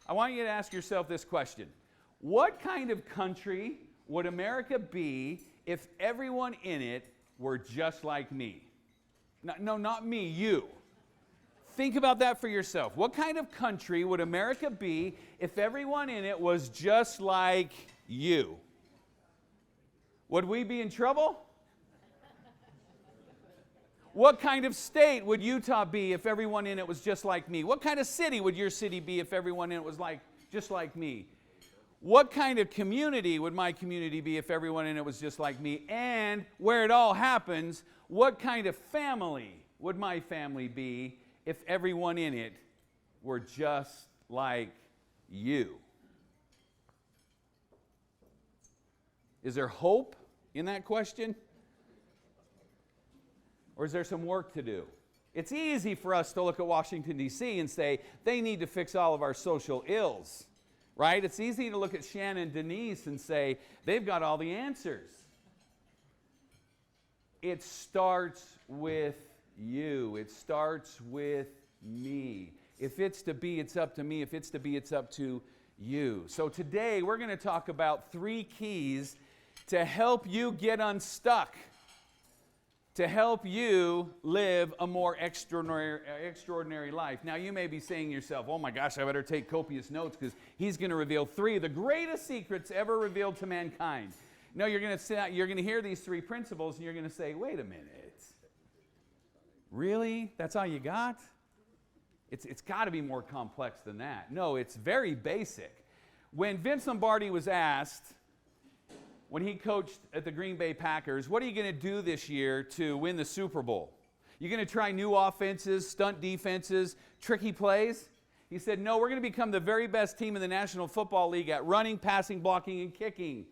I want you to ask yourself this question. What kind of country would America be if everyone in it were just like me? No, not me, you. Think about that for yourself. What kind of country would America be if everyone in it was just like you? Would we be in trouble? What kind of state would Utah be if everyone in it was just like me? What kind of city would your city be if everyone in it was just like me? What kind of community would my community be if everyone in it was just like me? And where it all happens, what kind of family would my family be if everyone in it were just like you? Is there hope in that question? Or is there some work to do? It's easy for us to look at Washington, D.C. and say, they need to fix all of our social ills, right? It's easy to look at Shannon and Denise and say, they've got all the answers. It starts with you. It starts with me. If it's to be, it's up to me. If it's to be, it's up to you. So today we're going to talk about 3 keys to help you get unstuck, to help you live a more extraordinary life. Now you may be saying to yourself, oh my gosh, I better take copious notes because he's going to reveal 3 of the greatest secrets ever revealed to mankind. No, you're going to hear these 3 principles and you're going to say, wait a minute. Really? That's all you got? It's got to be more complex than that. No, it's very basic. When Vince Lombardi was asked, when he coached at the Green Bay Packers, what are you going to do this year to win the Super Bowl? You going to try new offenses, stunt defenses, tricky plays? He said, no, we're going to become the very best team in the National Football League at running, passing, blocking, and kicking.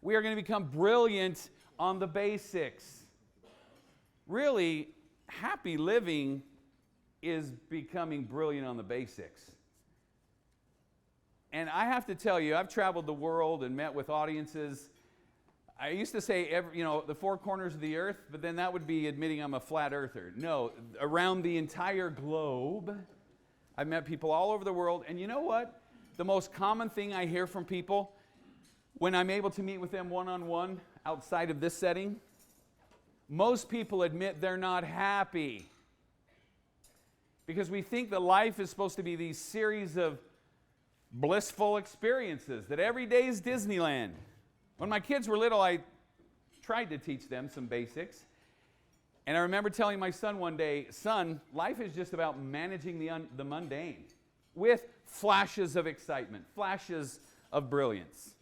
We are going to become brilliant on the basics. Really, happy living is becoming brilliant on the basics. And I have to tell you, I've traveled the world and met with audiences. I used to say, the 4 corners of the earth, but then that would be admitting I'm a flat earther. No, around the entire globe, I've met people all over the world. And you know what? The most common thing I hear from people when I'm able to meet with them one-on-one outside of this setting, most people admit they're not happy. Because we think that life is supposed to be these series of blissful experiences, that every day is Disneyland. When my kids were little, I tried to teach them some basics. And I remember telling my son one day, son, life is just about managing the mundane with flashes of excitement, flashes of brilliance.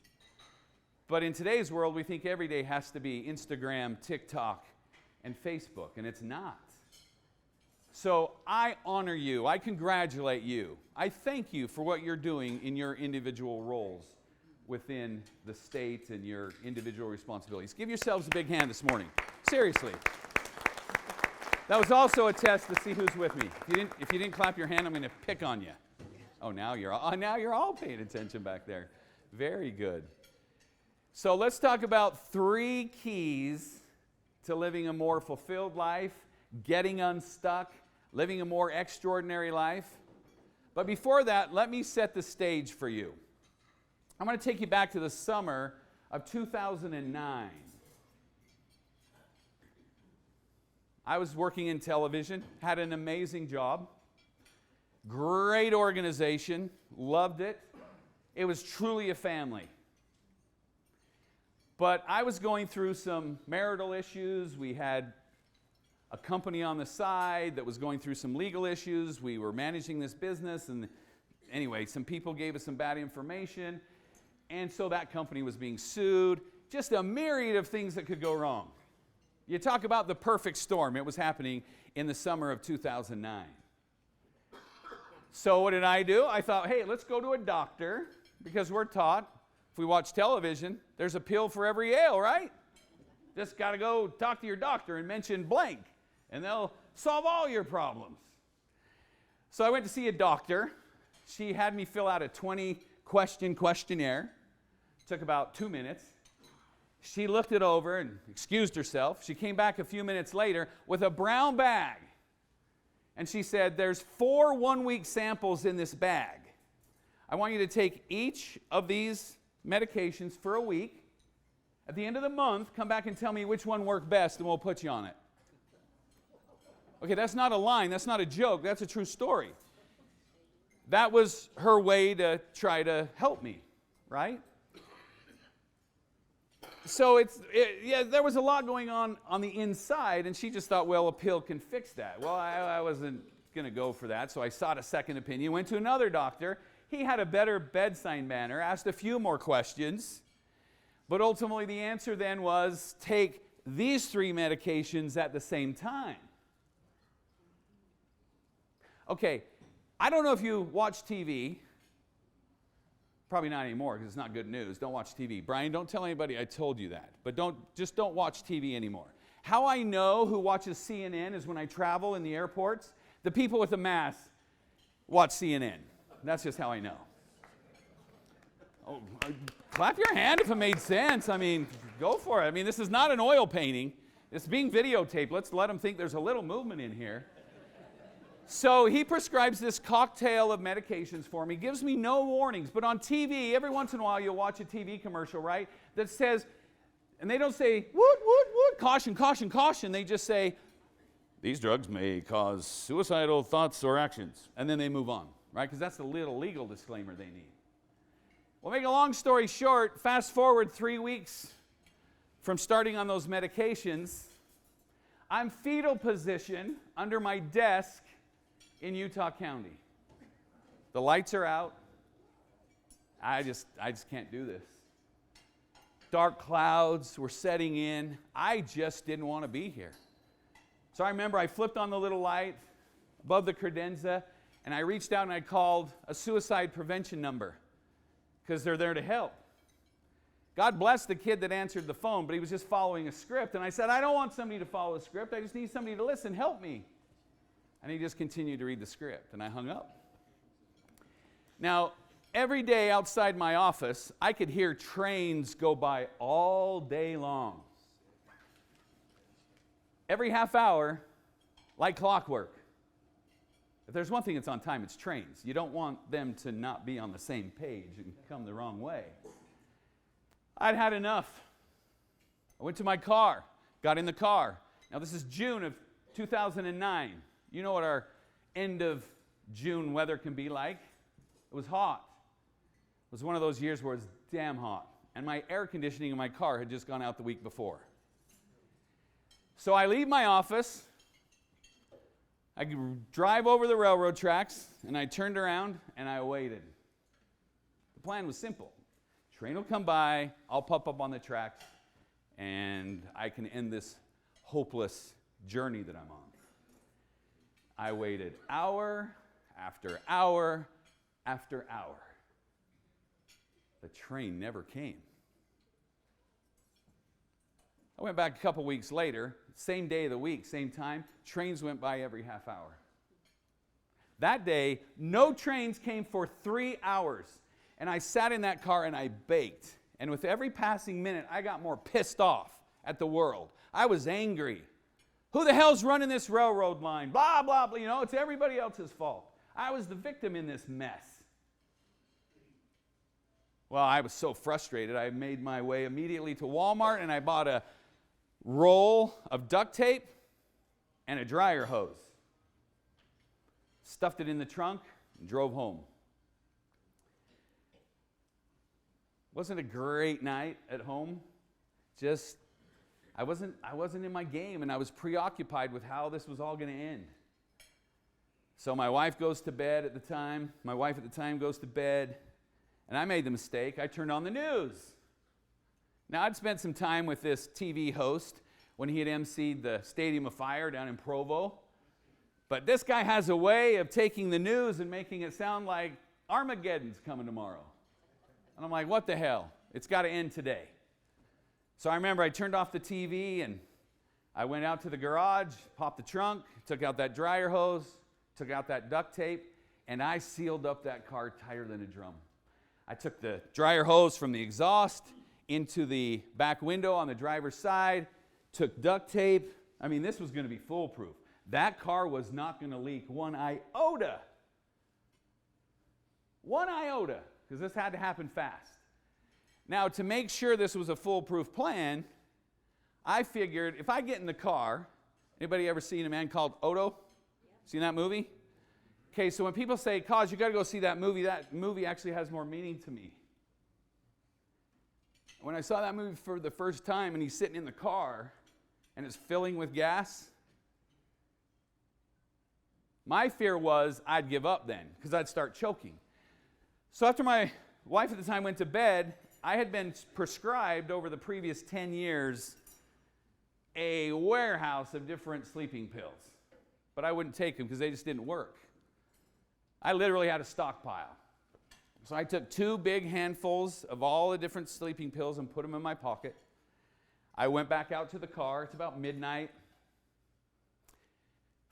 But in today's world, we think every day has to be Instagram, TikTok, and Facebook, and it's not. So I honor you. I congratulate you. I thank you for what you're doing in your individual roles within the state and your individual responsibilities. Give yourselves a big hand this morning. Seriously. That was also a test to see who's with me. If you didn't clap your hand, I'm going to pick on you. Oh, now you're all paying attention back there. Very good. So let's talk about 3 keys to living a more fulfilled life, getting unstuck, living a more extraordinary life. But before that, let me set the stage for you. I'm going to take you back to the summer of 2009. I was working in television, had an amazing job, great organization, loved it. It was truly a family. But I was going through some marital issues. We had a company on the side that was going through some legal issues. We were managing this business, and anyway, some people gave us some bad information, and so that company was being sued. Just a myriad of things that could go wrong. You talk about the perfect storm. It was happening in the summer of 2009. So what did I do? I thought, hey, let's go to a doctor, because we're taught, if we watch television, there's a pill for every ail, right? Just got to go talk to your doctor and mention blank, and they'll solve all your problems. So I went to see a doctor. She had me fill out a 20-question questionnaire. It took about 2 minutes. She looked it over and excused herself. She came back a few minutes later with a brown bag. And she said, there's 4 one-week samples in this bag. I want you to take each of these medications for a week. At the end of the month, come back and tell me which one worked best, and we'll put you on it. Okay, that's not a line. That's not a joke. That's a true story. That was her way to try to help me, right? So there was a lot going on the inside, and she just thought, well, a pill can fix that. Well, I wasn't going to go for that, so I sought a second opinion, went to another doctor. He had a better bedside manner, asked a few more questions, but ultimately the answer then was take these 3 medications at the same time. Okay, I don't know if you watch TV. Probably not anymore because it's not good news. Don't watch TV. Brian, don't tell anybody I told you that. But don't watch TV anymore. How I know who watches CNN is when I travel in the airports. The people with the mask watch CNN. That's just how I know. Oh, clap your hand if it made sense. I mean, go for it. I mean, this is not an oil painting. It's being videotaped. Let's let them think there's a little movement in here. So he prescribes this cocktail of medications for me, gives me no warnings. But on TV, every once in a while, you'll watch a TV commercial, right, that says, and they don't say, woot, woot, woot, caution, caution, caution. They just say, these drugs may cause suicidal thoughts or actions. And then they move on, right, because that's the little legal disclaimer they need. Well, make a long story short, fast forward 3 weeks from starting on those medications, I'm fetal position under my desk in Utah County. The lights are out. I just can't do this. Dark clouds were setting in. I just didn't want to be here. So I remember I flipped on the little light above the credenza, and I reached out and I called a suicide prevention number because they're there to help. God bless the kid that answered the phone, but he was just following a script. And I said, I don't want somebody to follow a script. I just need somebody to listen. Help me. And he just continued to read the script, and I hung up. Now, every day outside my office, I could hear trains go by all day long. Every half hour, like clockwork. If there's one thing that's on time, it's trains. You don't want them to not be on the same page and come the wrong way. I'd had enough. I went to my car, got in the car. Now, this is June of 2009. You know what our end of June weather can be like. It was hot. It was one of those years where it was damn hot. And my air conditioning in my car had just gone out the week before. So I leave my office. I drive over the railroad tracks, and I turned around, and I waited. The plan was simple. Train will come by, I'll pop up on the tracks, and I can end this hopeless journey that I'm on. I waited hour after hour after hour. The train never came. I went back a couple weeks later, same day of the week, same time, trains went by every half hour. That day, no trains came for 3 hours. And I sat in that car and I baked. And with every passing minute, I got more pissed off at the world. I was angry. Who the hell's running this railroad line? Blah, blah, blah. You know, it's everybody else's fault. I was the victim in this mess. Well, I was so frustrated, I made my way immediately to Walmart and I bought a roll of duct tape and a dryer hose. Stuffed it in the trunk and drove home. Wasn't a great night at home. I wasn't in my game, and I was preoccupied with how this was all going to end. So my wife goes to bed at the time. My wife at the time goes to bed, and I made the mistake. I turned on the news. Now, I'd spent some time with this TV host when he had emceed the Stadium of Fire down in Provo. But this guy has a way of taking the news and making it sound like Armageddon's coming tomorrow. And I'm like, what the hell? It's got to end today. So I remember I turned off the TV and I went out to the garage, popped the trunk, took out that dryer hose, took out that duct tape, and I sealed up that car tighter than a drum. I took the dryer hose from the exhaust into the back window on the driver's side, took duct tape. I mean, this was going to be foolproof. That car was not going to leak one iota. 1 iota, because this had to happen fast. Now, to make sure this was a foolproof plan, I figured if I get in the car, anybody ever seen a man called Otto? Yeah. Seen that movie? Okay, so when people say, Coz, you got to go see that movie actually has more meaning to me. When I saw that movie for the first time and he's sitting in the car and it's filling with gas, my fear was I'd give up then because I'd start choking. So after my wife at the time went to bed, I had been prescribed over the previous 10 years a warehouse of different sleeping pills. But I wouldn't take them because they just didn't work. I literally had a stockpile. So I took 2 big handfuls of all the different sleeping pills and put them in my pocket. I went back out to the car. It's about midnight.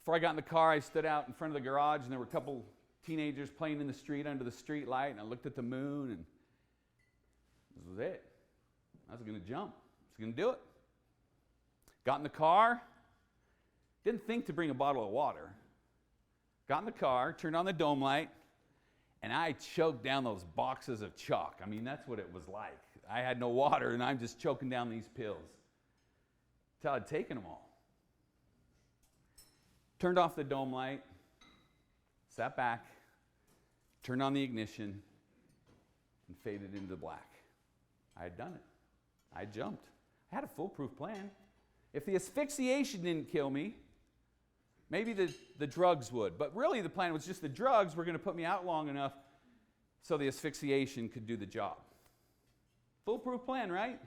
Before I got in the car, I stood out in front of the garage, and there were a couple teenagers playing in the street under the street light, and I looked at the moon, and this was it. I was going to jump. I was going to do it. Got in the car. Didn't think to bring a bottle of water. Got in the car, turned on the dome light, and I choked down those boxes of chalk. I mean, that's what it was like. I had no water, and I'm just choking down these pills until I'd taken them all. Turned off the dome light, sat back, turned on the ignition, and faded into black. I had done it. I jumped. I had a foolproof plan. If the asphyxiation didn't kill me, maybe the drugs would. But really the plan was just the drugs were going to put me out long enough so the asphyxiation could do the job. Foolproof plan, right?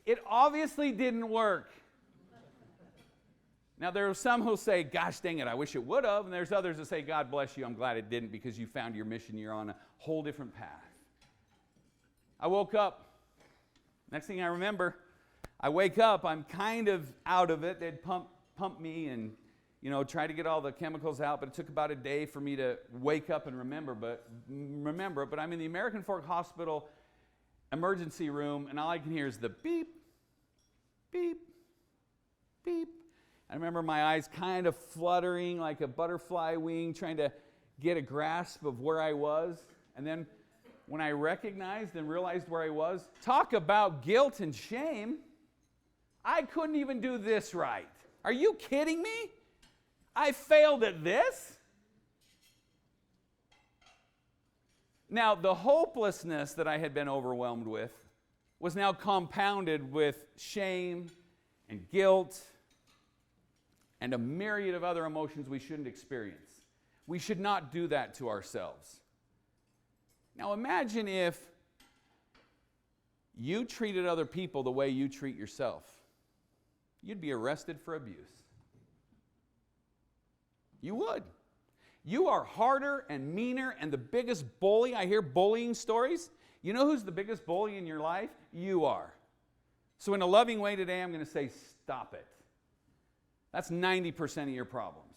It obviously didn't work. Now there are some who'll say, gosh dang it, I wish it would have. And there's others that say, God bless you, I'm glad it didn't because you found your mission. You're on a whole different path. I woke up. Next thing I remember, I wake up, I'm kind of out of it. They'd pump me and, try to get all the chemicals out, but it took about a day for me to wake up and remember it. But I'm in the American Fork Hospital emergency room, and all I can hear is the beep, beep, beep. I remember my eyes kind of fluttering like a butterfly wing, trying to get a grasp of where I was. And then when I recognized and realized where I was, talk about guilt and shame. I couldn't even do this right. Are you kidding me? I failed at this? Now, the hopelessness that I had been overwhelmed with was now compounded with shame and guilt and a myriad of other emotions we shouldn't experience. We should not do that to ourselves. Now, imagine if you treated other people the way you treat yourself. You'd be arrested for abuse. You would. You are harder and meaner and the biggest bully. I hear bullying stories. You know who's the biggest bully in your life? You are. So in a loving way today, I'm going to say, stop it. That's 90% of your problems,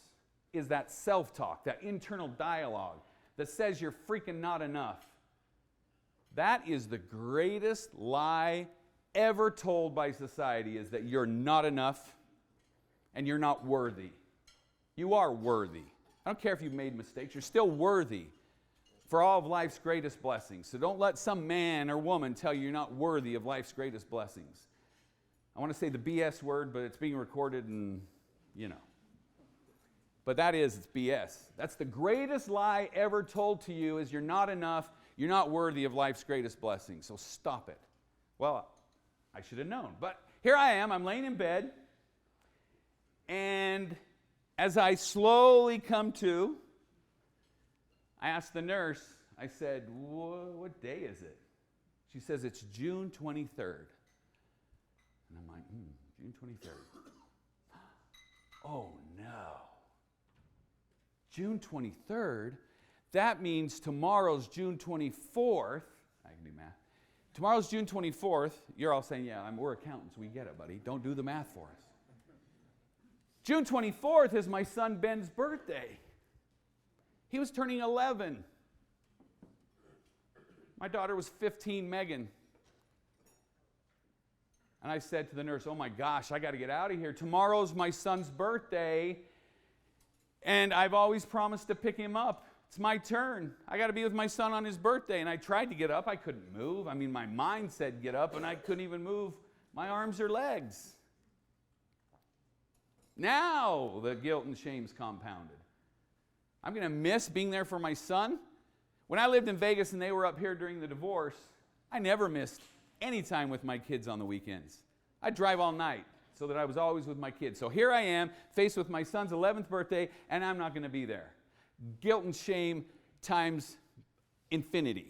is that self-talk, that internal dialogue that says you're freaking not enough. That is the greatest lie ever told by society, is that you're not enough and you're not worthy. You are worthy. I don't care if you've made mistakes. You're still worthy for all of life's greatest blessings. So don't let some man or woman tell you you're not worthy of life's greatest blessings. I want to say the BS word, but it's being recorded and, But it's BS. That's the greatest lie ever told to you, is you're not enough, you're not worthy of life's greatest blessings. So stop it. Well, I should have known. But here I am, I'm laying in bed, and as I slowly come to, I asked the nurse, I said, what day is it? She says, it's June 23rd. And I'm like, June 23rd. Oh no. June 23rd? That means tomorrow's June 24th. I can do math. Tomorrow's June 24th. You're all saying, yeah, we're accountants. We get it, buddy. Don't do the math for us. June 24th is my son Ben's birthday. He was turning 11. My daughter was 15, Megan. And I said to the nurse, oh my gosh, I got to get out of here. Tomorrow's my son's birthday, and I've always promised to pick him up It's my turn. I got to be with my son on his birthday. And I tried to get up. I couldn't move. I mean, my mind said get up, and I couldn't even move my arms or legs. Now the guilt and shame's compounded. I'm going to miss being there for my son. When I lived in Vegas and they were up here during the divorce, I never missed any time with my kids on the weekends. I'd drive all night so that I was always with my kids. So here I am, faced with my son's 11th birthday, and I'm not going to be there. Guilt and shame times infinity.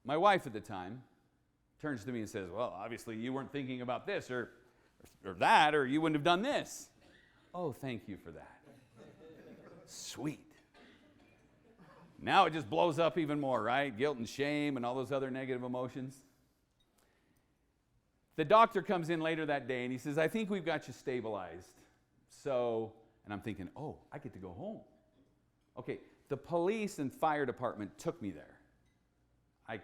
My wife at the time turns to me and says, well, obviously you weren't thinking about this or that, or you wouldn't have done this. Oh, thank you for that. Sweet. Now it just blows up even more, right? Guilt and shame and all those other negative emotions. The doctor comes in later that day and he says, I think we've got you stabilized. So, and I'm thinking, oh, I get to go home. Okay, the police and fire department took me there. I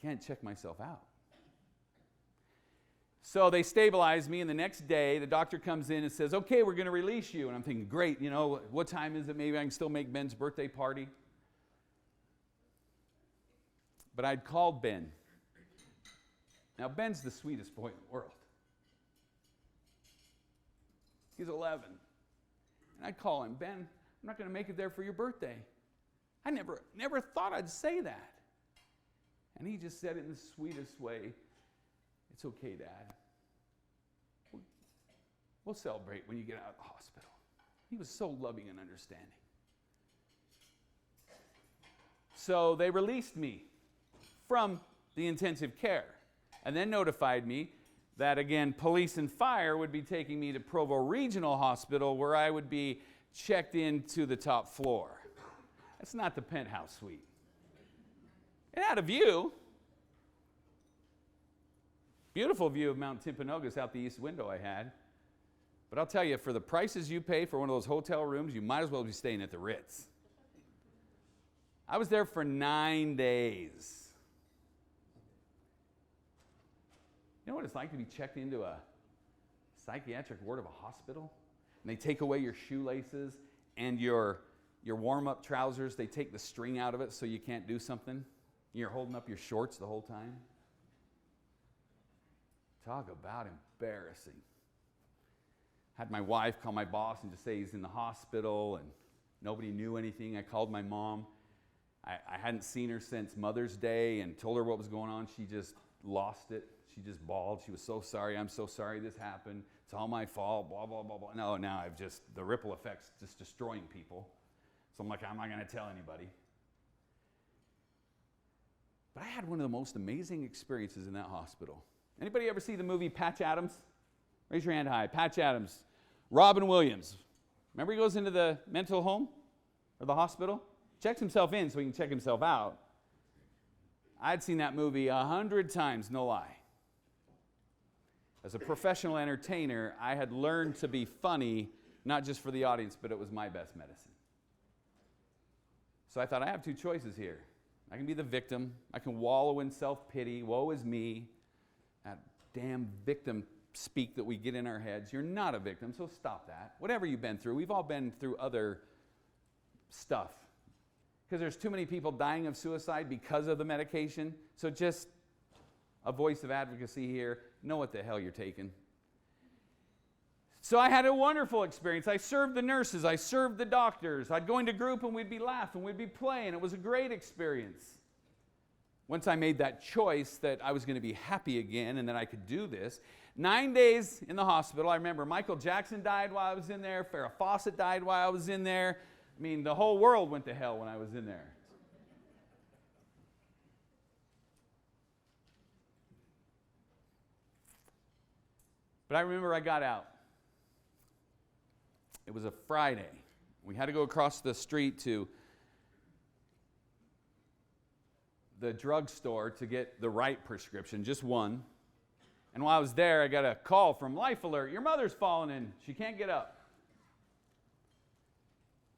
can't check myself out. So they stabilized me, and the next day, the doctor comes in and says, okay, we're going to release you. And I'm thinking, great, what time is it? Maybe I can still make Ben's birthday party. But I'd called Ben. Now, Ben's the sweetest boy in the world. He's 11. And I'd call him, Ben, I'm not going to make it there for your birthday. I never thought I'd say that. And he just said it in the sweetest way. It's okay, Dad. We'll celebrate when you get out of the hospital. He was so loving and understanding. So they released me from the intensive care and then notified me that, again, police and fire would be taking me to Provo Regional Hospital where I would be checked into the top floor. That's not the penthouse suite. It had a view. Beautiful view of Mount Timpanogos out the east window I had. But I'll tell you, for the prices you pay for one of those hotel rooms, you might as well be staying at the Ritz. I was there for 9 days. You know what it's like to be checked into a psychiatric ward of a hospital? And they take away your shoelaces and your warm-up trousers. They take the string out of it so you can't do something. You're holding up your shorts the whole time. Talk about embarrassing. Had my wife call my boss and just say he's in the hospital, and nobody knew anything. I called my mom. I hadn't seen her since Mother's Day and told her what was going on. She just lost it. She just bawled. She was so sorry. I'm so sorry this happened. It's all my fault, blah, blah, blah, blah. No, now the ripple effect's just destroying people. So I'm like, I'm not going to tell anybody. But I had one of the most amazing experiences in that hospital. Anybody ever see the movie Patch Adams? Raise your hand high. Patch Adams. Robin Williams. Remember he goes into the mental home or the hospital? Checks himself in so he can check himself out. I'd seen that movie 100 times, no lie. As a professional entertainer, I had learned to be funny, not just for the audience, but it was my best medicine. So I thought, I have two choices here. I can be the victim. I can wallow in self-pity. Woe is me. That damn victim speak that we get in our heads. You're not a victim, so stop that. Whatever you've been through, we've all been through other stuff. Because there's too many people dying of suicide because of the medication. So just a voice of advocacy here. Know what the hell you're taking. So I had a wonderful experience. I served the nurses. I served the doctors. I'd go into group and we'd be laughing. We'd be playing. It was a great experience. Once I made that choice that I was going to be happy again and that I could do this. 9 days in the hospital. I remember Michael Jackson died while I was in there. Farrah Fawcett died while I was in there. I mean, the whole world went to hell when I was in there. But I remember I got out. It was a Friday. We had to go across the street to the drugstore to get the right prescription, just one. And while I was there, I got a call from Life Alert. Your mother's fallen in. She can't get up.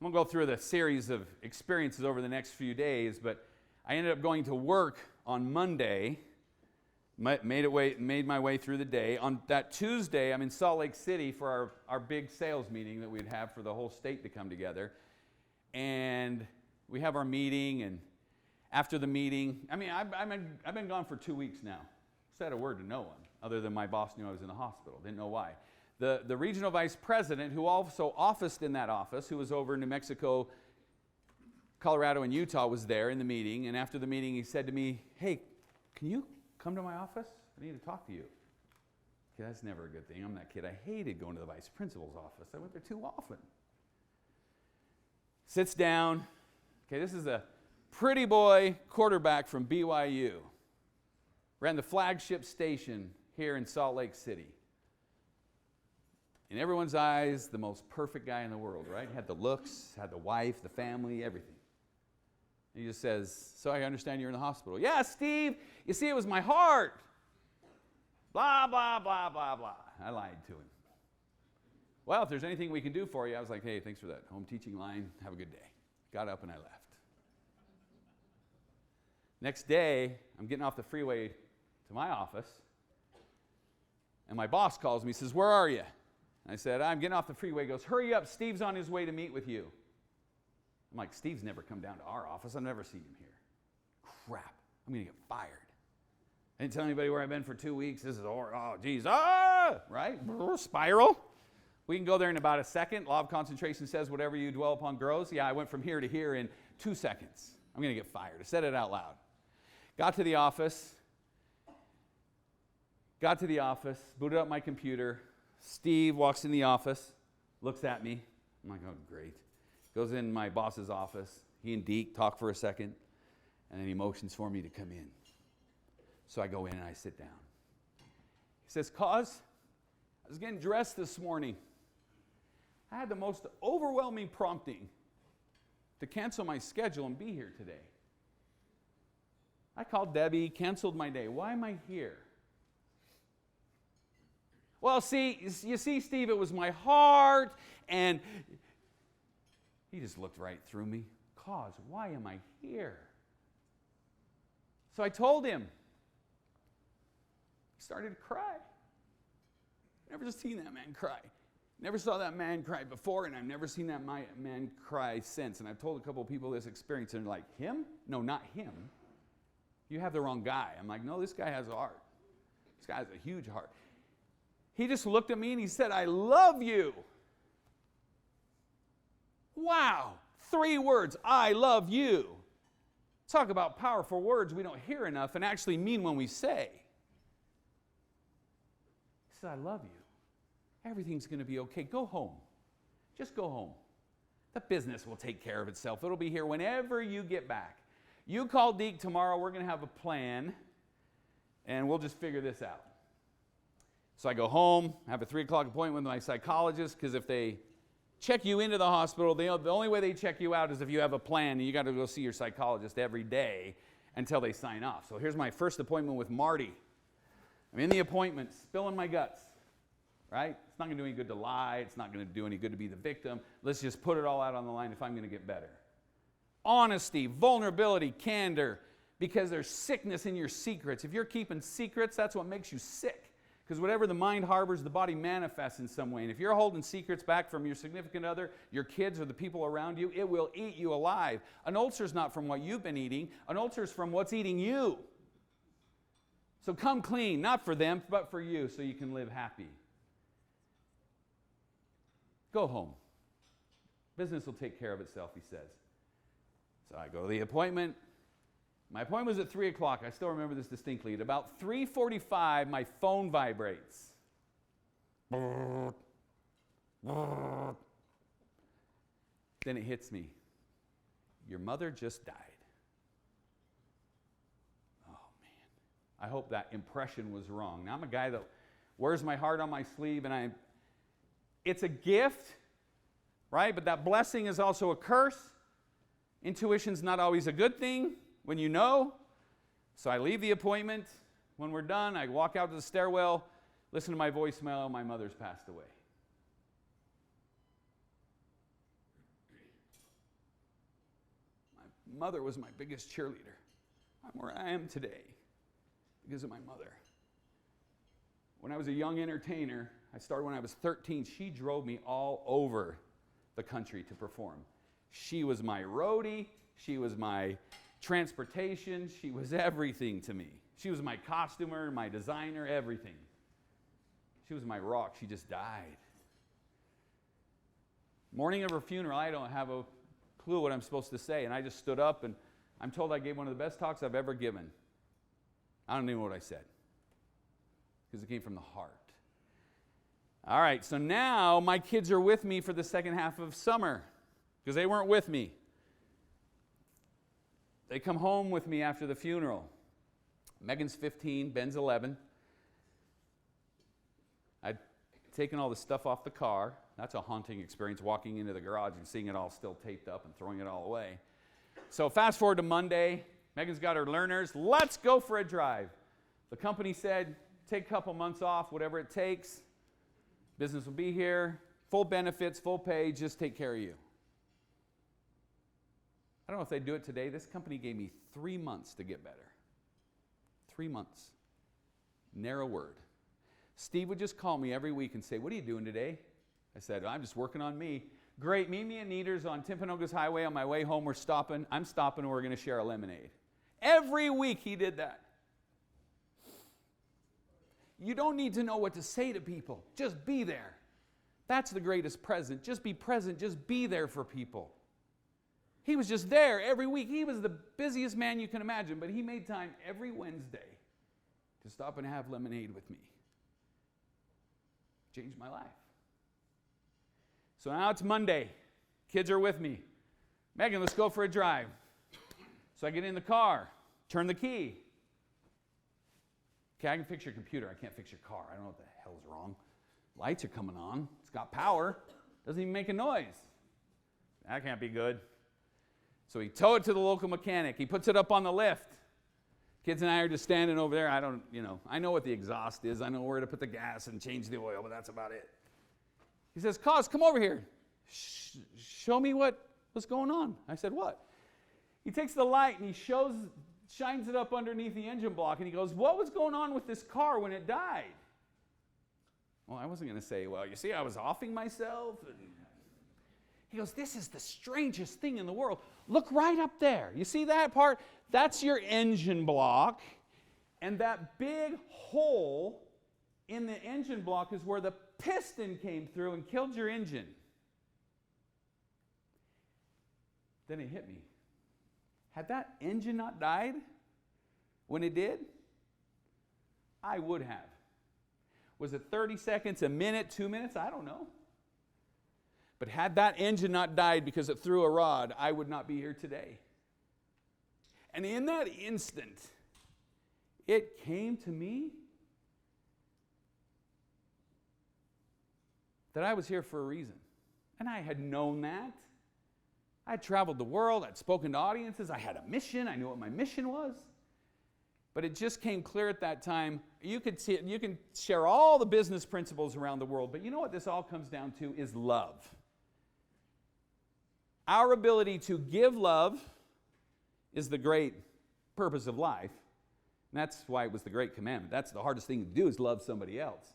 I'm going to go through the series of experiences over the next few days, but I ended up going to work on Monday, made my way through the day. On that Tuesday, I'm in Salt Lake City for our big sales meeting that we'd have for the whole state to come together. and we have our meeting, and after the meeting, I've been gone for 2 weeks now. Said a word to no one, other than my boss knew I was in the hospital. Didn't know why. The regional vice president, who also officed in that office, who was over in New Mexico, Colorado, and Utah, was there in the meeting. And after the meeting, he said to me, "Hey, can you come to my office? I need to talk to you." Okay, that's never a good thing. I'm that kid. I hated going to the vice principal's office. I went there too often. Sits down. Okay, this is a pretty boy quarterback from BYU. Ran the flagship station here in Salt Lake City. In everyone's eyes, the most perfect guy in the world, right? Had the looks, had the wife, the family, everything. And he just says, "So I understand you're in the hospital." "Yeah, Steve, you see, it was my heart." Blah, blah, blah, blah, blah. I lied to him. "Well, if there's anything we can do for you," I was like, "Hey, thanks for that home teaching line. Have a good day." Got up and I left. Next day, I'm getting off the freeway to my office, and my boss calls me, says, "Where are you?" I said, "I'm getting off the freeway." He goes, "Hurry up, Steve's on his way to meet with you." I'm like, "Steve's never come down to our office. I've never seen him here." Crap, I'm going to get fired. I didn't tell anybody where I've been for 2 weeks. This is, geez, right? Spiral. We can go there in about a second. Law of concentration says whatever you dwell upon grows. Yeah, I went from here to here in 2 seconds. I'm going to get fired. I said it out loud. Got to the office, booted up my computer. Steve walks in the office, looks at me. I'm like, "Oh, great." Goes in my boss's office. He and Deke talk for a second, and then he motions for me to come in. So I go in and I sit down. He says, "Coz, I was getting dressed this morning. I had the most overwhelming prompting to cancel my schedule and be here today. I called Debbie, canceled my day. Why am I here?" "Well, you see, Steve, it was my heart," and he just looked right through me. "Coz, why am I here?" So I told him. He started to cry. Never seen that man cry. Never saw that man cry before, and I've never seen that man cry since. And I've told a couple of people this experience, and they're like, "Him? No, not him. You have the wrong guy." I'm like, "No, this guy has a heart. This guy has a huge heart." He just looked at me and he said, "I love you." Wow, 3 words, "I love you." Talk about powerful words we don't hear enough and actually mean when we say. He said, "I love you. Everything's going to be okay. Go home. Just go home. The business will take care of itself. It'll be here whenever you get back. You call Deke tomorrow. We're going to have a plan, and we'll just figure this out." So I go home, have a 3 o'clock appointment with my psychologist, because if they check you into the hospital, the only way they check you out is if you have a plan, and you got to go see your psychologist every day until they sign off. So here's my first appointment with Marty. I'm in the appointment, spilling my guts, right? It's not going to do any good to lie. It's not going to do any good to be the victim. Let's just put it all out on the line if I'm going to get better. Honesty, vulnerability, candor, because there's sickness in your secrets. If you're keeping secrets, that's what makes you sick. Because whatever the mind harbors, the body manifests in some way. And if you're holding secrets back from your significant other, your kids, or the people around you, it will eat you alive. An ulcer is not from what you've been eating. An ulcer is from what's eating you. So come clean, not for them, but for you, so you can live happy. Go home. Business will take care of itself, he says. So I go to the appointment. My appointment was at 3 o'clock. I still remember this distinctly. At about 3:45, my phone vibrates. Then it hits me. Your mother just died. Oh, man. I hope that impression was wrong. Now, I'm a guy that wears my heart on my sleeve, and it's a gift, right? But that blessing is also a curse. Intuition's not always a good thing when you know. So I leave the appointment. When we're done, I walk out to the stairwell, listen to my voicemail. My mother's passed away. My mother was my biggest cheerleader. I'm where I am today because of my mother. When I was a young entertainer, I started when I was 13. She drove me all over the country to perform. She was my roadie. She was my transportation. She was everything to me. She was my costumer, my designer, everything. She was my rock. She just died. Morning of her funeral, I don't have a clue what I'm supposed to say. And I just stood up, and I'm told I gave one of the best talks I've ever given. I don't even know what I said, because it came from the heart. All right, so now my kids are with me for the second half of summer, because they weren't with me. They come home with me after the funeral. Megan's 15, Ben's 11. I'd taken all the stuff off the car. That's a haunting experience, walking into the garage and seeing it all still taped up and throwing it all away. So fast forward to Monday. Megan's got her learners. Let's go for a drive. The company said, take a couple months off, whatever it takes. Business will be here. Full benefits, full pay, just take care of you. I don't know if they do it today. This company gave me 3 months to get better. 3 months. Narrow word. Steve would just call me every week and say, what are you doing today? I said, I'm just working on me. Great, meet me at Neaters on Timpanogos Highway. On my way home, we're stopping. I'm stopping and we're going to share a lemonade. Every week he did that. You don't need to know what to say to people. Just be there. That's the greatest present. Just be present. Just be there for people. He was just there every week. He was the busiest man you can imagine, but he made time every Wednesday to stop and have lemonade with me. Changed my life. So now it's Monday. Kids are with me. Megan, let's go for a drive. So I get in the car, turn the key. Okay, I can fix your computer. I can't fix your car. I don't know what the hell's wrong. Lights are coming on. It's got power. Doesn't even make a noise. That can't be good. So we tow it to the local mechanic. He puts it up on the lift. Kids and I are just standing over there. I know what the exhaust is. I know where to put the gas and change the oil, but that's about it. He says, Coz, come over here. Show me what's going on. I said, what? He takes the light and he shines it up underneath the engine block, and he goes, what was going on with this car when it died? Well, I wasn't going to say, well, you see, I was offing myself. He goes, this is the strangest thing in the world. Look right up there. You see that part? That's your engine block. And that big hole in the engine block is where the piston came through and killed your engine. Then it hit me. Had that engine not died when it did, I would have. Was it 30 seconds, a minute, 2 minutes? I don't know. But had that engine not died because it threw a rod, I would not be here today. And in that instant, it came to me that I was here for a reason. And I had known that. I had traveled the world. I'd spoken to audiences. I had a mission. I knew what my mission was. But it just came clear at that time. You can share all the business principles around the world, but you know what this all comes down to is love. Our ability to give love is the great purpose of life. And that's why it was the great commandment. That's the hardest thing to do, is love somebody else.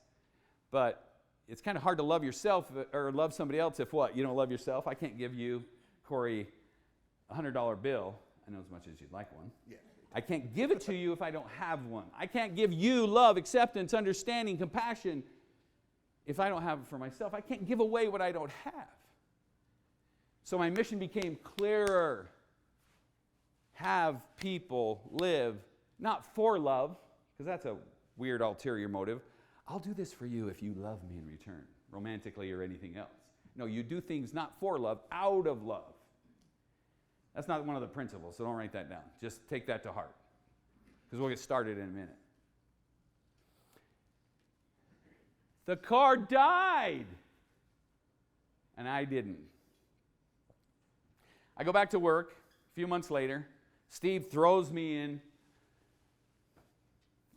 But it's kind of hard to love yourself or love somebody else if what? You don't love yourself? I can't give you, Corey, a $100 bill. I know as much as you'd like one. Yeah. I can't give it to you if I don't have one. I can't give you love, acceptance, understanding, compassion if I don't have it for myself. I can't give away what I don't have. So my mission became clearer. Have people live not for love, because that's a weird ulterior motive. I'll do this for you if you love me in return, romantically or anything else. No, you do things not for love, out of love. That's not one of the principles, so don't write that down. Just take that to heart, because we'll get started in a minute. The car died, and I didn't. I go back to work a few months later. Steve throws me in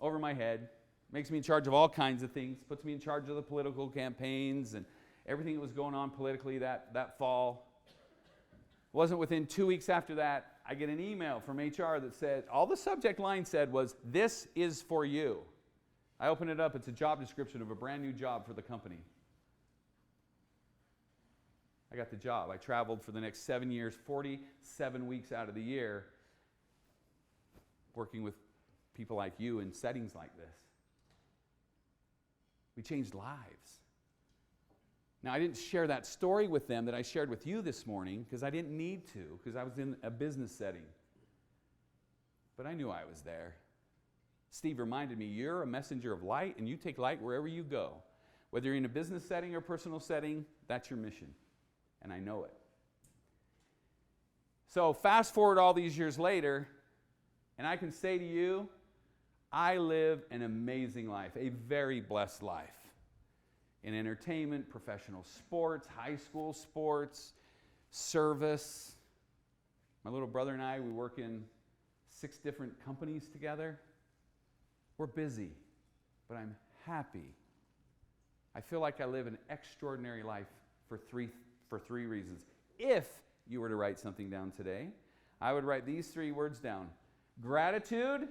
over my head, makes me in charge of all kinds of things, puts me in charge of the political campaigns and everything that was going on politically that fall. It wasn't within 2 weeks after that, I get an email from HR that said, all the subject line said was, "This is for you." I open it up, it's a job description of a brand new job for the company. I got the job. I traveled for the next 7 years, 47 weeks out of the year, working with people like you in settings like this. We changed lives. Now, I didn't share that story with them that I shared with you this morning because I didn't need to, because I was in a business setting. But I knew I was there. Steve reminded me, you're a messenger of light, and you take light wherever you go. Whether you're in a business setting or personal setting, that's your mission. And I know it. So fast forward all these years later, and I can say to you, I live an amazing life, a very blessed life. In entertainment, professional sports, high school sports, service. My little brother and I, we work in 6 different companies together. We're busy, but I'm happy. I feel like I live an extraordinary life for three reasons. If you were to write something down today, I would write these 3 words down: gratitude,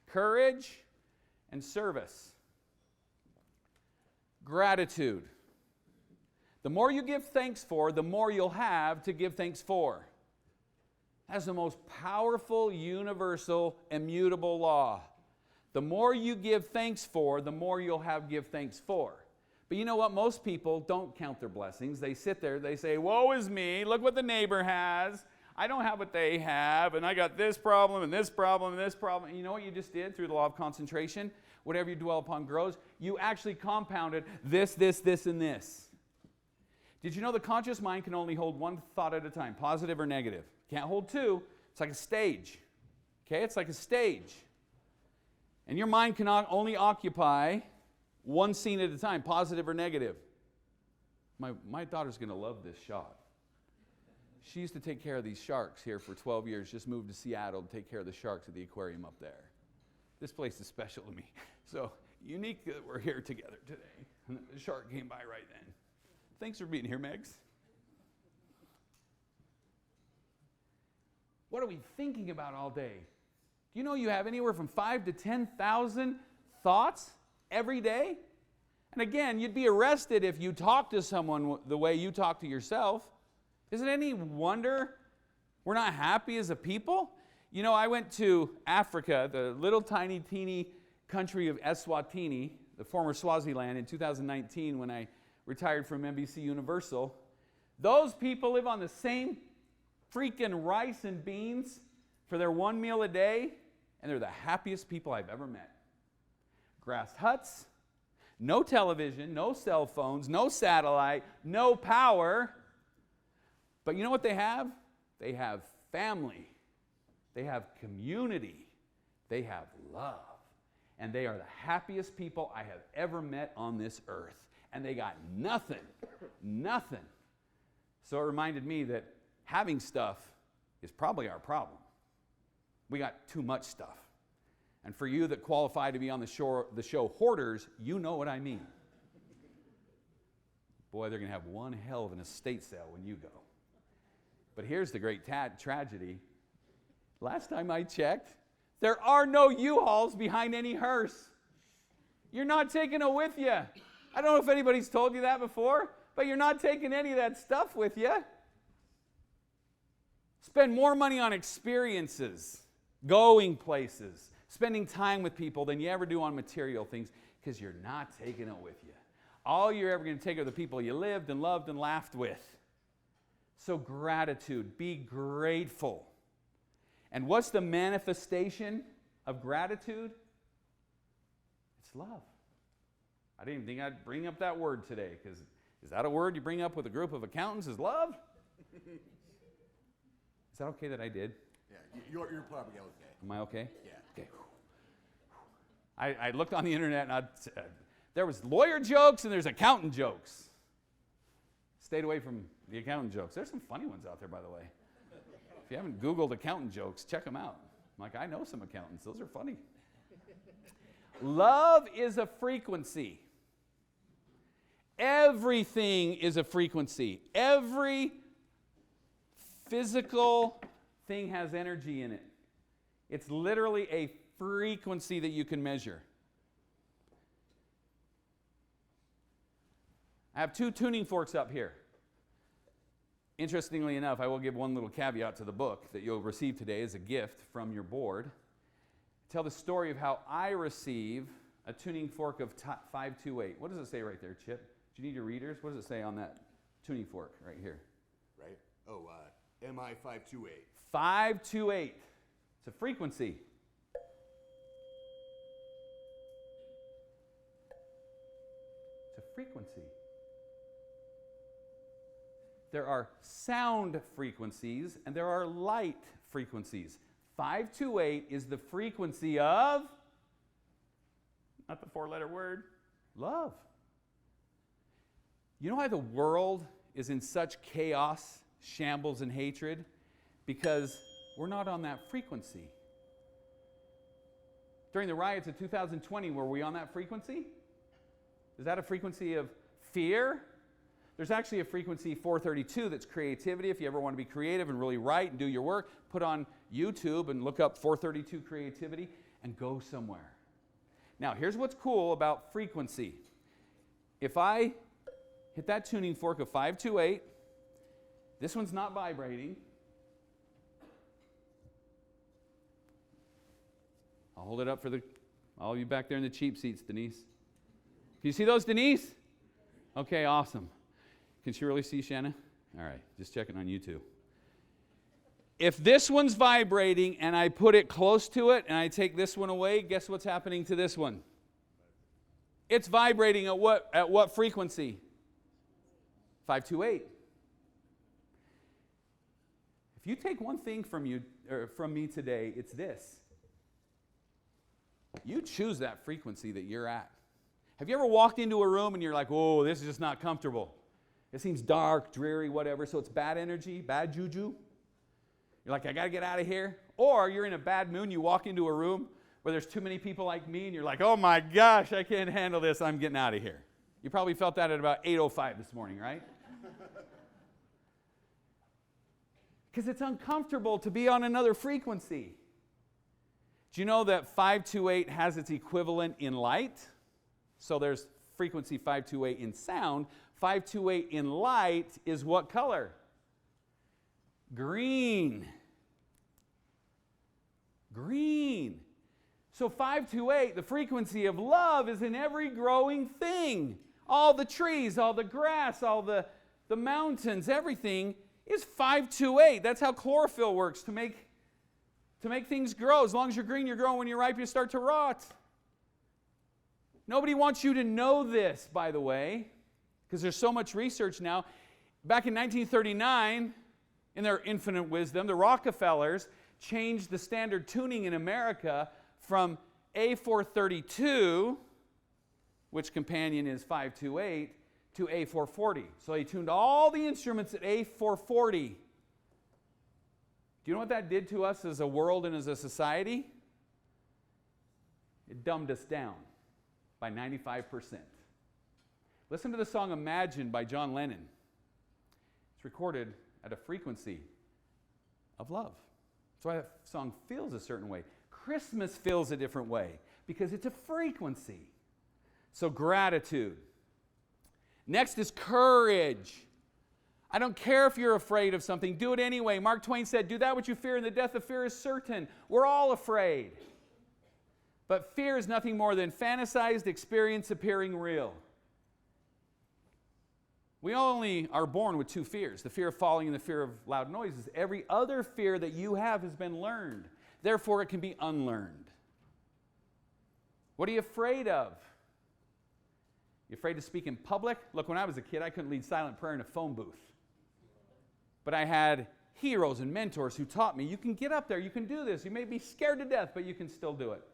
courage, and service. Gratitude. The more you give thanks for, the more you'll have to give thanks for. That's the most powerful, universal, immutable law. The more you give thanks for, the more you'll have give thanks for. But you know what? Most people don't count their blessings. They sit there, they say, woe is me, look what the neighbor has. I don't have what they have, and I got this problem, and this problem, and this problem. And you know what you just did through the law of concentration? Whatever you dwell upon grows. You actually compounded this, and this. Did you know the conscious mind can only hold one thought at a time, positive or negative? Can't hold 2. It's like a stage. Okay, it's like a stage. And your mind can only occupy one scene at a time, positive or negative. My daughter's going to love this shot. She used to take care of these sharks here for 12 years, just moved to Seattle to take care of the sharks at the aquarium up there. This place is special to me. So unique that we're here together today. And the shark came by right then. Thanks for being here, Megs. What are we thinking about all day? Do you know you have anywhere from 5,000 to 10,000 thoughts every day? And again, you'd be arrested if you talk to someone the way you talk to yourself. Is it any wonder we're not happy as a people? You know, I went to Africa, the little tiny, teeny country of Eswatini, the former Swaziland, in 2019 when I retired from NBC Universal. Those people live on the same freaking rice and beans for their one meal a day, and they're the happiest people I've ever met. Grass huts, no television, no cell phones, no satellite, no power. But you know what they have? They have family. They have community. They have love. And they are the happiest people I have ever met on this earth. And they got nothing. Nothing. So it reminded me that having stuff is probably our problem. We got too much stuff. And for you that qualify to be on the show Hoarders, you know what I mean. Boy, they're going to have one hell of an estate sale when you go. But here's the great tragedy. Last time I checked, there are no U-Hauls behind any hearse. You're not taking it with you. I don't know if anybody's told you that before, but you're not taking any of that stuff with you. Spend more money on experiences, going places, spending time with people than you ever do on material things, because you're not taking it with you. All you're ever going to take are the people you lived and loved and laughed with. So gratitude, be grateful. And what's the manifestation of gratitude? It's love. I didn't even think I'd bring up that word today, because is that a word you bring up with a group of accountants, is love? Is that okay that I did? Yeah, you're probably okay. Am I okay? Yeah. Okay. I looked on the internet and there was lawyer jokes and there's accountant jokes. Stayed away from the accountant jokes. There's some funny ones out there, by the way. If you haven't Googled accountant jokes, check them out. I'm like, I know some accountants. Those are funny. Love is a frequency. Everything is a frequency. Every physical thing has energy in it. It's literally a frequency that you can measure. I have 2 tuning forks up here. Interestingly enough, I will give one little caveat to the book that you'll receive today as a gift from your board. Tell the story of how I receive a tuning fork of 528. What does it say right there, Chip? Do you need your readers? What does it say on that tuning fork right here? Right? Oh, MI 528. 528. It's a frequency. It's a frequency. There are sound frequencies and there are light frequencies. 528 is the frequency of, not the four-letter word, love. You know why the world is in such chaos, shambles, and hatred? Because we're not on that frequency. During the riots of 2020, were we on that frequency? Is that a frequency of fear? There's actually a frequency 432 that's creativity. If you ever want to be creative and really write and do your work, put on YouTube and look up 432 creativity and go somewhere. Now, here's what's cool about frequency. If I hit that tuning fork of 528, this one's not vibrating. I'll hold it up for all of you back there in the cheap seats, Denise. Can you see those, Denise? Okay, awesome. Can she really see, Shanna? All right, just checking on you two. If this one's vibrating and I put it close to it and I take this one away, guess what's happening to this one? It's vibrating at what frequency? 528. If you take one thing from me today, it's this. You choose that frequency that you're at. Have you ever walked into a room and you're like, "Oh, this is just not comfortable. It seems dark, dreary, whatever," so it's bad energy, bad juju. You're like, "I got to get out of here." Or you're in a bad mood and you walk into a room where there's too many people like me and you're like, "Oh my gosh, I can't handle this. I'm getting out of here." You probably felt that at about 8:05 this morning, right? Because it's uncomfortable to be on another frequency. Do you know that 528 has its equivalent in light? So there's frequency 528 in sound. 528 in light is what color? Green. Green. So 528, the frequency of love, is in every growing thing. All the trees, all the grass, all the mountains, everything is 528. That's how chlorophyll works to make things grow. As long as you're green, you're growing. When you're ripe, you start to rot. Nobody wants you to know this, by the way, because there's so much research now. Back in 1939, in their infinite wisdom, the Rockefellers changed the standard tuning in America from A432, which companion is 528, to A440. So they tuned all the instruments at A440. Do you know what that did to us as a world and as a society? It dumbed us down by 95%. Listen to the song Imagine by John Lennon. It's recorded at a frequency of love. That's why that song feels a certain way. Christmas feels a different way because it's a frequency. So gratitude. Next is courage. I don't care if you're afraid of something. Do it anyway. Mark Twain said, "Do that which you fear, and the death of fear is certain." We're all afraid. But fear is nothing more than fantasized experience appearing real. We only are born with two fears, the fear of falling and the fear of loud noises. Every other fear that you have has been learned. Therefore, it can be unlearned. What are you afraid of? You afraid to speak in public? Look, when I was a kid, I couldn't lead silent prayer in a phone booth. But I had heroes and mentors who taught me, you can get up there, you can do this. You may be scared to death, but you can still do it.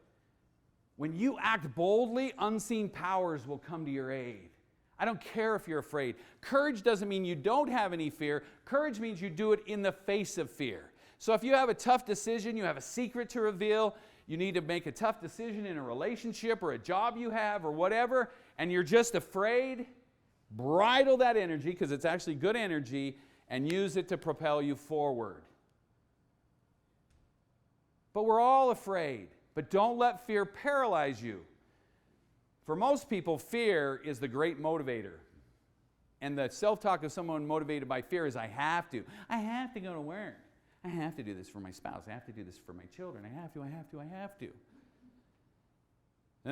When you act boldly, unseen powers will come to your aid. I don't care if you're afraid. Courage doesn't mean you don't have any fear. Courage means you do it in the face of fear. So if you have a tough decision, you have a secret to reveal, you need to make a tough decision in a relationship or a job you have or whatever, and you're just afraid, bridle that energy, because it's actually good energy, and use it to propel you forward. But we're all afraid. But don't let fear paralyze you. For most people, fear is the great motivator. And the self-talk of someone motivated by fear is, I have to go to work. I have to do this for my spouse. I have to do this for my children. I have to. And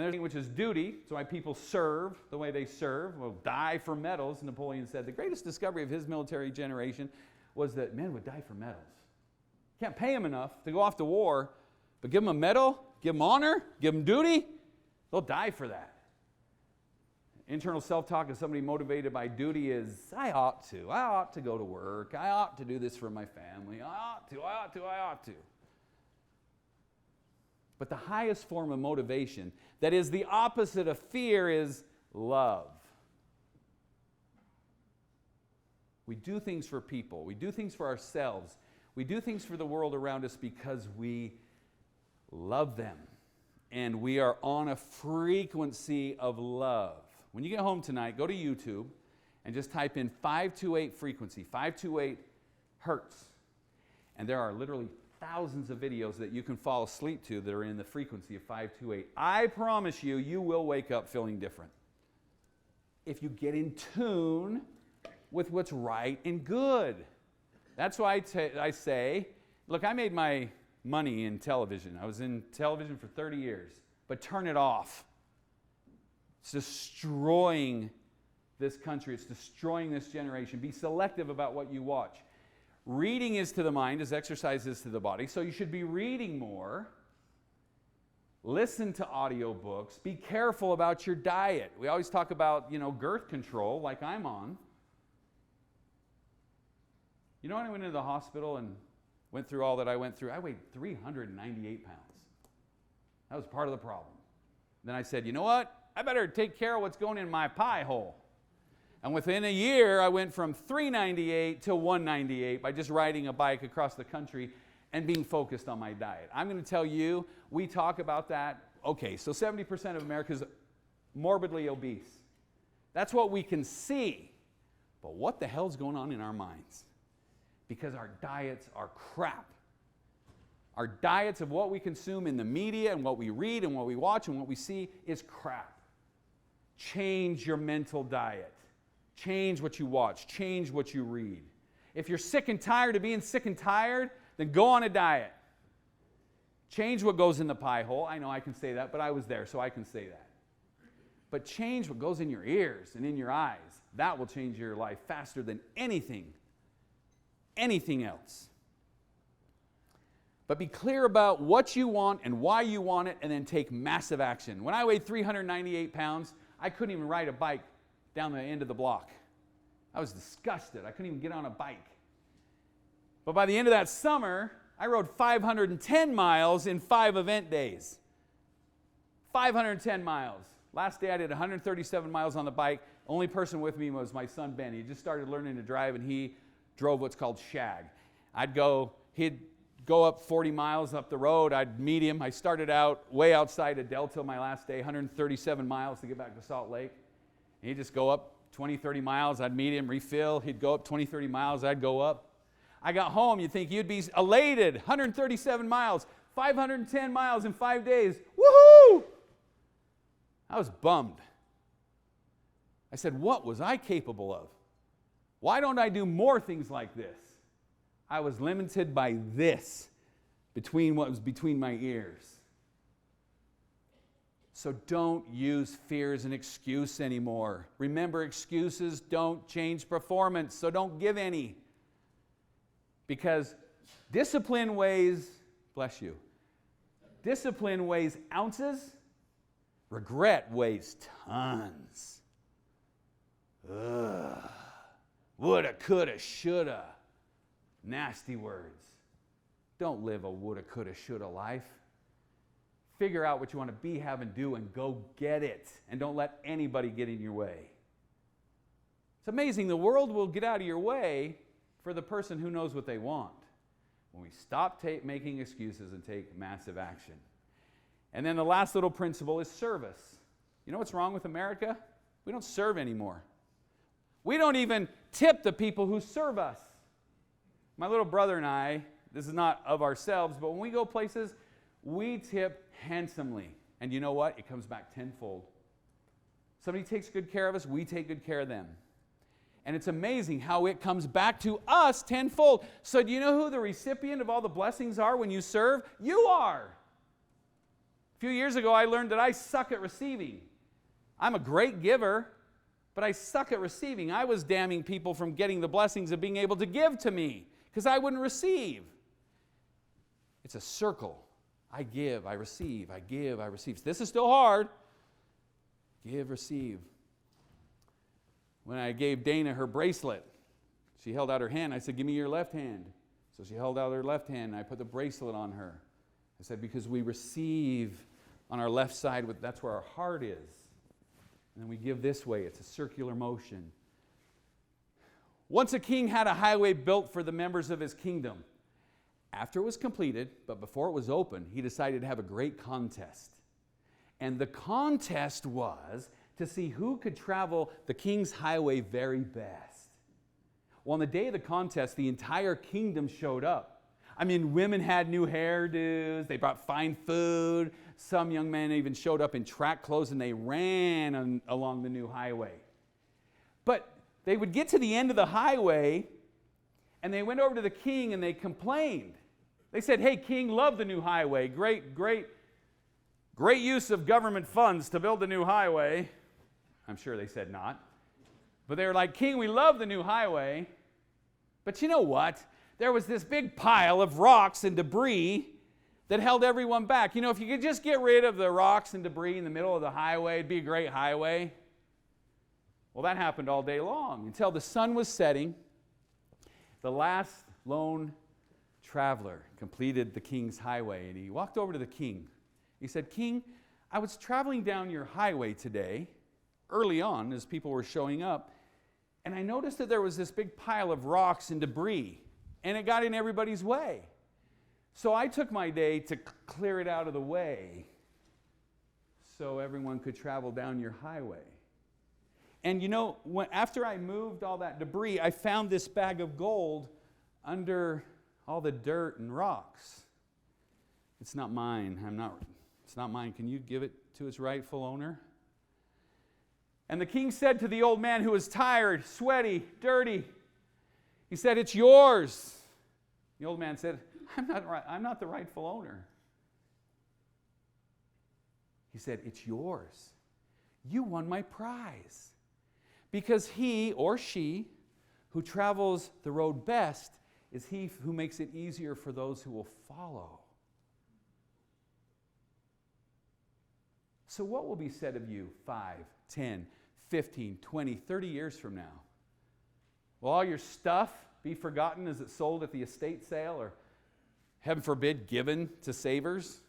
there's thing which is duty. It's why people serve the way they serve, will die for medals. Napoleon said the greatest discovery of his military generation was that men would die for medals. Can't pay them enough to go off to war, but give them a medal, give them honor, give them duty, they'll die for that. Internal self-talk of somebody motivated by duty is, I ought to go to work, I ought to do this for my family, I ought to. But the highest form of motivation, that is the opposite of fear, is love. We do things for people. We do things for ourselves. We do things for the world around us because we love them. And we are on a frequency of love. When you get home tonight, go to YouTube and just type in 528 frequency, 528 hertz. And there are literally thousands of videos that you can fall asleep to that are in the frequency of 528. I promise you, you will wake up feeling different. If you get in tune with what's right and good. That's why I say, look, I made my money in television. I was in television for 30 years, but turn it off. It's destroying this country. It's destroying this generation. Be selective about what you watch. Reading is to the mind as exercise is to the body, so you should be reading more. Listen to audiobooks. Be careful about your diet. We always talk about, girth control, like I'm on. When I went into the hospital and went through all that I went through, I weighed 398 pounds. That was part of the problem. Then I said, you know what? I better take care of what's going in my pie hole. And within a year, I went from 398 to 198 by just riding a bike across the country and being focused on my diet. I'm going to tell you, we talk about that. Okay, so 70% of America is morbidly obese. That's what we can see. But what the hell's going on in our minds? Because our diets are crap. Our diets of what we consume in the media and what we read and what we watch and what we see is crap. Change your mental diet. Change what you watch. Change what you read. If you're sick and tired of being sick and tired, then go on a diet. Change what goes in the pie hole. I know I can say that, but I was there, so I can say that. But change what goes in your ears and in your eyes. That will change your life faster than anything else. But be clear about what you want and why you want it, and then take massive action. When I weighed 398 pounds, I couldn't even ride a bike down the end of the block. I was disgusted. I couldn't even get on a bike. But by the end of that summer, I rode 510 miles in 5 event days. 510 miles. Last day I did 137 miles on the bike. Only person with me was my son Ben. He just started learning to drive, and he drove what's called shag. He'd go up 40 miles up the road. I'd meet him. I started out way outside of Delta my last day, 137 miles to get back to Salt Lake. And he'd just go up 20, 30 miles. I'd meet him, refill. He'd go up 20, 30 miles. I'd go up. I got home. You'd think you'd be elated. 137 miles, 510 miles in 5 days. Woohoo! I was bummed. I said, what was I capable of? Why don't I do more things like this? I was limited by this, what was between my ears. So don't use fear as an excuse anymore. Remember, excuses don't change performance, so don't give any. Because discipline weighs, bless you, discipline weighs ounces, regret weighs tons. Ugh. Woulda, coulda, shoulda. Nasty words. Don't live a woulda, coulda, shoulda life. Figure out what you want to be, have, and do, and go get it. And don't let anybody get in your way. It's amazing. The world will get out of your way for the person who knows what they want. When we stop making excuses and take massive action. And then the last little principle is service. You know what's wrong with America? We don't serve anymore. We don't even tip the people who serve us. My little brother and I, this is not of ourselves, but when we go places, we tip handsomely. And you know what? It comes back tenfold. Somebody takes good care of us, we take good care of them. And it's amazing how it comes back to us tenfold. So do you know who the recipient of all the blessings are when you serve? You are. A few years ago, I learned that I suck at receiving. I'm a great giver, but I suck at receiving. I was damning people from getting the blessings of being able to give to me because I wouldn't receive. It's a circle. I give, I receive, I give, I receive. This is still hard. Give, receive. When I gave Dana her bracelet, she held out her hand. I said, give me your left hand. So she held out her left hand, and I put the bracelet on her. I said, because we receive on our left side, that's where our heart is. And then we give this way. It's a circular motion. Once a king had a highway built for the members of his kingdom. After it was completed, but before it was open, he decided to have a great contest. And the contest was to see who could travel the king's highway very best. Well, on the day of the contest, the entire kingdom showed up. I mean, women had new hairdos, they brought fine food, some young men even showed up in track clothes and they ran along the new highway. But they would get to the end of the highway and they went over to the king and they complained. They said, hey, king, love the new highway. Great use of government funds to build the new highway. I'm sure they said not. But they were like, king, we love the new highway. But you know what? There was this big pile of rocks and debris that held everyone back. You know, if you could just get rid of the rocks and debris in the middle of the highway, it'd be a great highway. Well, that happened all day long until the sun was setting. The last lone traveler completed the king's highway, and he walked over to the king. He said, King, I was traveling down your highway today, early on as people were showing up, and I noticed that there was this big pile of rocks and debris, and it got in everybody's way. So I took my day to clear it out of the way so everyone could travel down your highway. And you know, after I moved all that debris, I found this bag of gold under all the dirt and rocks. It's not mine. It's not mine. Can you give it to its rightful owner? And the king said to the old man who was tired, sweaty, dirty, he said, it's yours. The old man said, I'm not the rightful owner. He said, it's yours. You won my prize. Because he or she who travels the road best is he who makes it easier for those who will follow. So what will be said of you 5, 10, 15, 20, 30 years from now? Will all your stuff be forgotten as it's sold at the estate sale or, heaven forbid, given to savers?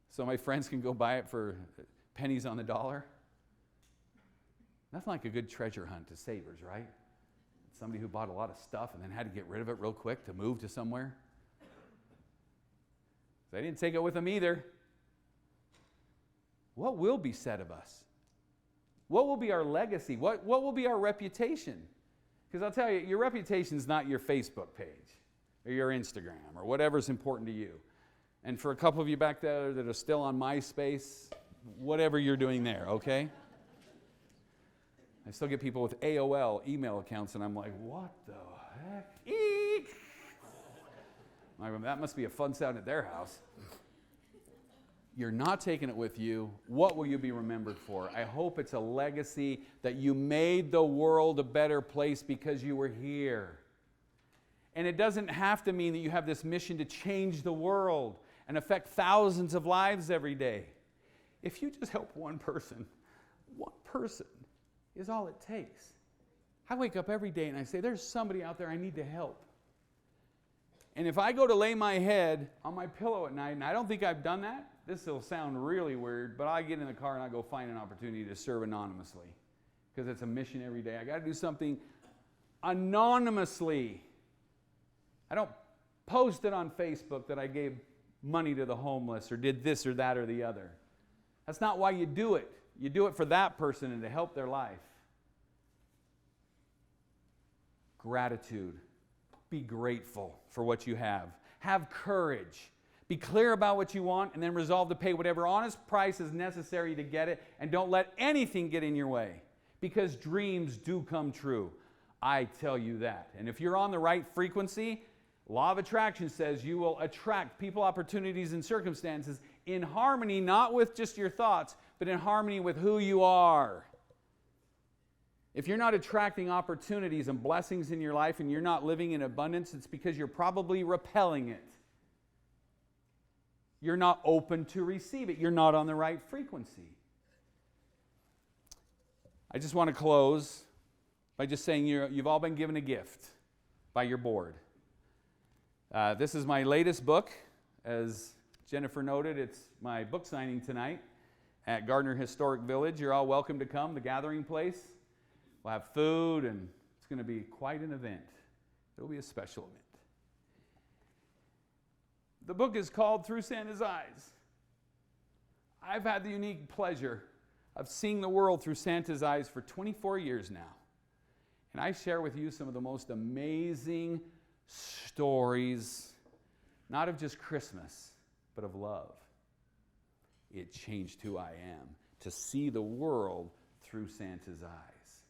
So my friends can go buy it for pennies on the dollar? Nothing like a good treasure hunt to savers, right? Somebody who bought a lot of stuff and then had to get rid of it real quick to move to somewhere. They didn't take it with them either. What will be said of us? What will be our legacy? What will be our reputation? Because I'll tell you, your reputation is not your Facebook page or your Instagram or whatever's important to you. And for a couple of you back there that are still on MySpace, whatever you're doing there, okay? I still get people with AOL email accounts, and I'm like, what the heck? Eek! That must be a fun sound at their house. You're not taking it with you. What will you be remembered for? I hope it's a legacy that you made the world a better place because you were here. And it doesn't have to mean that you have this mission to change the world and affect thousands of lives every day. If you just help one person is all it takes. I wake up every day and I say, there's somebody out there I need to help. And if I go to lay my head on my pillow at night, and I don't think I've done that, this will sound really weird, but I get in the car and I go find an opportunity to serve anonymously because it's a mission every day. I got to do something anonymously. I don't post it on Facebook that I gave money to the homeless or did this or that or the other. That's not why you do it. You do it for that person and to help their life. Gratitude. Be grateful for what you have. Have courage. Be clear about what you want and then resolve to pay whatever honest price is necessary to get it, and don't let anything get in your way. because dreams do come true. I tell you that. And if you're on the right frequency, law of attraction says you will attract people, opportunities, and circumstances in harmony, not with just your thoughts, but in harmony with who you are. If you're not attracting opportunities and blessings in your life and you're not living in abundance, it's because you're probably repelling it. You're not open to receive it. You're not on the right frequency. I just want to close by just saying you've all been given a gift by your board. This is my latest book. As Jennifer noted, it's my book signing tonight at Gardner Historic Village. You're all welcome to come, the gathering place. We'll have food, and it's going to be quite an event. It'll be a special event. The book is called Through Santa's Eyes. I've had the unique pleasure of seeing the world through Santa's eyes for 24 years now. And I share with you some of the most amazing stories, not of just Christmas, but of love. It changed who I am, to see the world through Santa's eyes.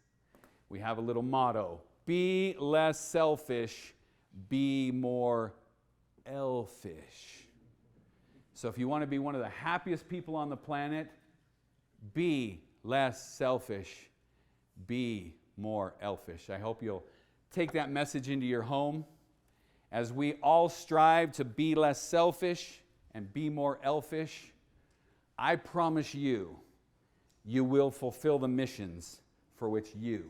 We have a little motto: be less selfish, be more elfish. So if you want to be one of the happiest people on the planet, be less selfish, be more elfish. I hope you'll take that message into your home as we all strive to be less selfish and be more elfish. I promise you, you will fulfill the missions for which you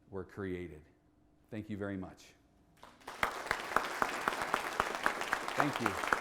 were created. Thank you very much. Thank you.